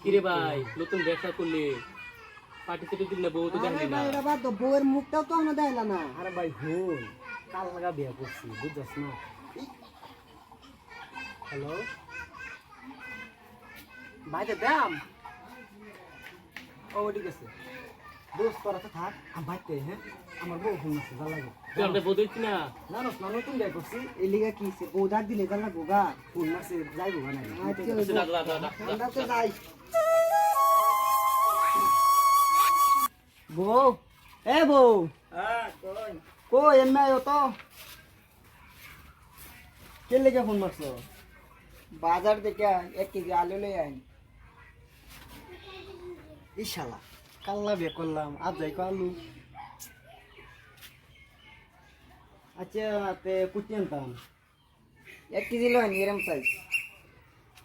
কিরে ভাই নতুন ব্যবসা করলে পার্টিতে দিন না বউ তো জানি না এটা বাদ দাও, বউয়ের মুখটাও তো আমরা দেয়লা না। আরে ভাই হল কাল লাগা বিয়া করছি বুঝছস না। হ্যালো ভাইতে দাম ও ঠিক আছে দোস্ত তোরা তো থাক আমি ভাইতে হ্যাঁ আমার বউ ফোন আছে যা লাগে তুই আমরা বউ দেখছি না না না না নতুন বিয়া করছি এই লিগা কি সে বউদার দিলে জানা গোগা। ফোন আছে যাইবো না আমরা তো যাই। বউ এ বউ কই এমনি আয়ো তো। কে লেগে ফোন মারছো? বাজার থেকে 1 কেজি আলু লই আইন। ইশালা কাল্লা বিয়ে করলাম আজ যাই কালু। আচ্ছা তে কুটি আনতাম 1 কেজি লই আইন এরম সাইজ।